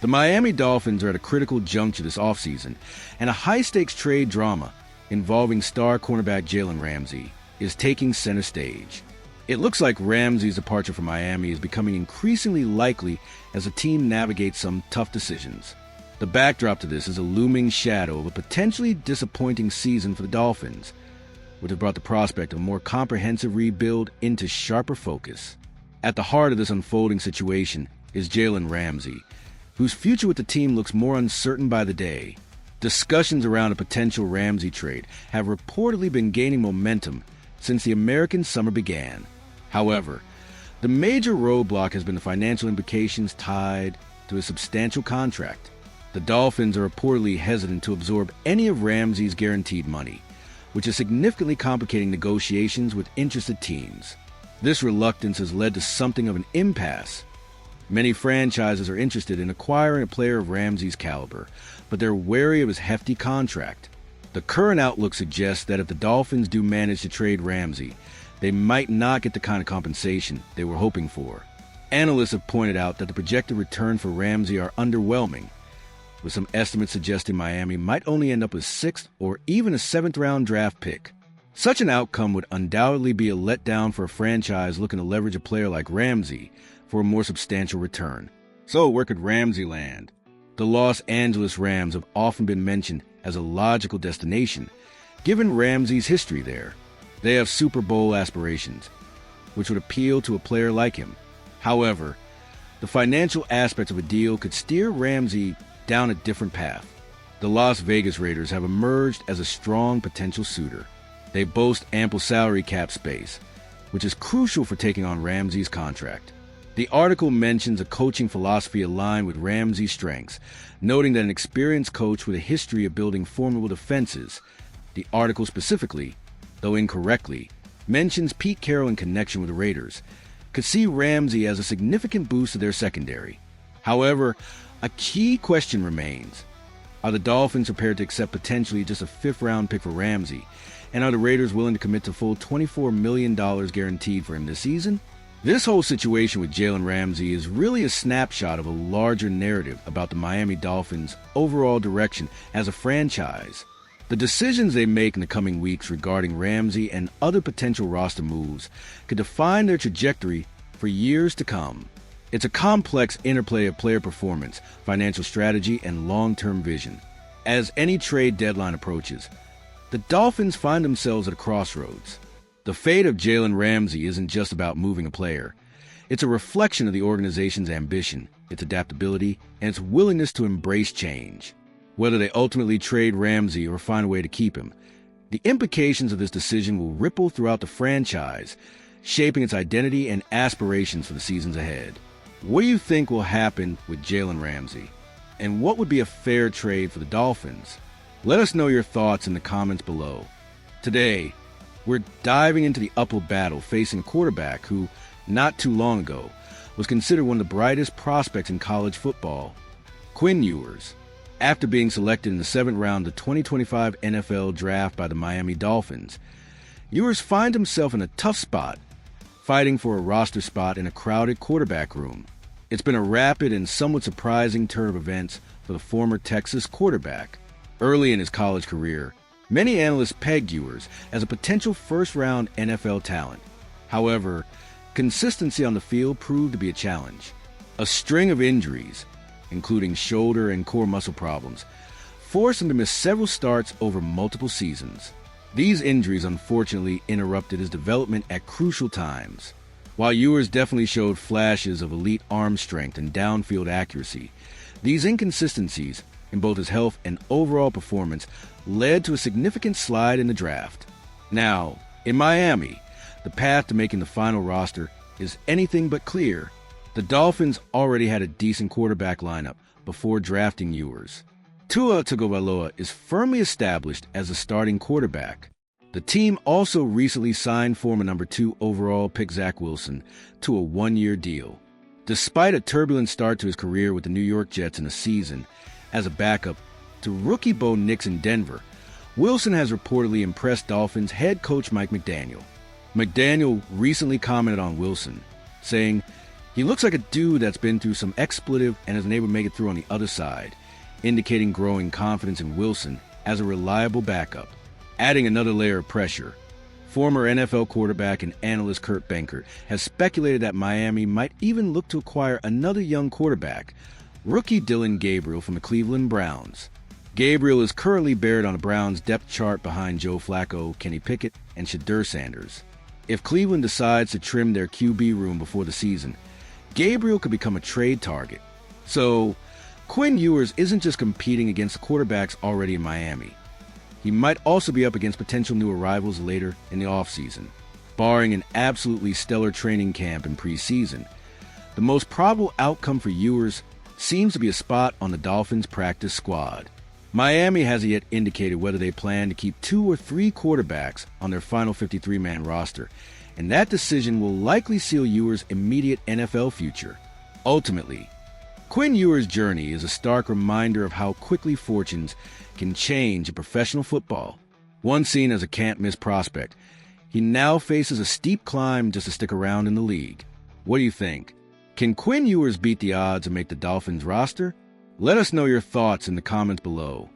The Miami Dolphins are at a critical juncture this offseason, and a high-stakes trade drama involving star cornerback Jalen Ramsey is taking center stage. It looks like Ramsey's departure from Miami is becoming increasingly likely as the team navigates some tough decisions. The backdrop to this is a looming shadow of a potentially disappointing season for the Dolphins, which has brought the prospect of a more comprehensive rebuild into sharper focus. At the heart of this unfolding situation is Jalen Ramsey, whose future with the team looks more uncertain by the day. Discussions around a potential Ramsey trade have reportedly been gaining momentum since the American summer began. However, the major roadblock has been the financial implications tied to a substantial contract. The Dolphins are reportedly hesitant to absorb any of Ramsey's guaranteed money, which is significantly complicating negotiations with interested teams. This reluctance has led to something of an impasse. Many franchises are interested in acquiring a player of Ramsey's caliber, but they're wary of his hefty contract. The current outlook suggests that if the Dolphins do manage to trade Ramsey, they might not get the kind of compensation they were hoping for. Analysts have pointed out that the projected return for Ramsey are underwhelming, with some estimates suggesting Miami might only end up with 6th or even a 7th-round draft pick. Such an outcome would undoubtedly be a letdown for a franchise looking to leverage a player like Ramsey for a more substantial return. So where could Ramsey land? The Los Angeles Rams have often been mentioned as a logical destination, given Ramsey's history there. They have Super Bowl aspirations, which would appeal to a player like him. However, the financial aspects of a deal could steer Ramsey down a different path. The Las Vegas Raiders have emerged as a strong potential suitor. They boast ample salary cap space, which is crucial for taking on Ramsey's contract. The article mentions a coaching philosophy aligned with Ramsey's strengths, noting that an experienced coach with a history of building formidable defenses. The article specifically, though incorrectly, mentions Pete Carroll in connection with the Raiders, could see Ramsey as a significant boost to their secondary. However, a key question remains. Are the Dolphins prepared to accept potentially just a 5th-round pick for Ramsey? And are the Raiders willing to commit to full $24 million guaranteed for him this season? This whole situation with Jalen Ramsey is really a snapshot of a larger narrative about the Miami Dolphins' overall direction as a franchise. The decisions they make in the coming weeks regarding Ramsey and other potential roster moves could define their trajectory for years to come. It's a complex interplay of player performance, financial strategy, and long-term vision. As any trade deadline approaches, the Dolphins find themselves at a crossroads. The fate of Jalen Ramsey isn't just about moving a player. It's a reflection of the organization's ambition, its adaptability, and its willingness to embrace change. Whether they ultimately trade Ramsey or find a way to keep him, the implications of this decision will ripple throughout the franchise, shaping its identity and aspirations for the seasons ahead. What do you think will happen with Jalen Ramsey? And what would be a fair trade for the Dolphins? Let us know your thoughts in the comments below. Today, we're diving into the uphill battle facing a quarterback who, not too long ago, was considered one of the brightest prospects in college football, Quinn Ewers. After being selected in the 7th round of the 2025 NFL Draft by the Miami Dolphins, Ewers finds himself in a tough spot, fighting for a roster spot in a crowded quarterback room. It's been a rapid and somewhat surprising turn of events for the former Texas quarterback. Early in his college career, many analysts pegged Ewers as a potential first-round NFL talent. However, consistency on the field proved to be a challenge. A string of injuries, including shoulder and core muscle problems, forced him to miss several starts over multiple seasons. These injuries unfortunately interrupted his development at crucial times. While Ewers definitely showed flashes of elite arm strength and downfield accuracy, these inconsistencies in both his health and overall performance led to a significant slide in the draft. Now, in Miami, the path to making the final roster is anything but clear. The Dolphins already had a decent quarterback lineup before drafting Ewers. Tua Tagovailoa is firmly established as a starting quarterback. The team also recently signed former number 2 overall pick Zach Wilson to a 1-year deal. Despite a turbulent start to his career with the New York Jets in a season as a backup to rookie Bo Nix in Denver, Wilson has reportedly impressed Dolphins head coach Mike McDaniel. McDaniel recently commented on Wilson, saying, He looks like a dude that's been through some expletive and has been able to make it through on the other side, indicating growing confidence in Wilson as a reliable backup. Adding another layer of pressure, former NFL quarterback and analyst Kurt Benkert has speculated that Miami might even look to acquire another young quarterback, rookie Dillon Gabriel from the Cleveland Browns. Gabriel is currently buried on the Browns' depth chart behind Joe Flacco, Kenny Pickett, and Shadur Sanders. If Cleveland decides to trim their QB room before the season, Gabriel could become a trade target. So, Quinn Ewers isn't just competing against the quarterbacks already in Miami. He might also be up against potential new arrivals later in the offseason. Barring an absolutely stellar training camp and preseason, the most probable outcome for Ewers seems to be a spot on the Dolphins' practice squad. Miami hasn't yet indicated whether they plan to keep 2 or 3 quarterbacks on their final 53-man roster, and that decision will likely seal Ewers' immediate NFL future. Ultimately, Quinn Ewers' journey is a stark reminder of how quickly fortunes can change in professional football. Once seen as a can't-miss prospect, he now faces a steep climb just to stick around in the league. What do you think? Can Quinn Ewers beat the odds and make the Dolphins roster? Let us know your thoughts in the comments below.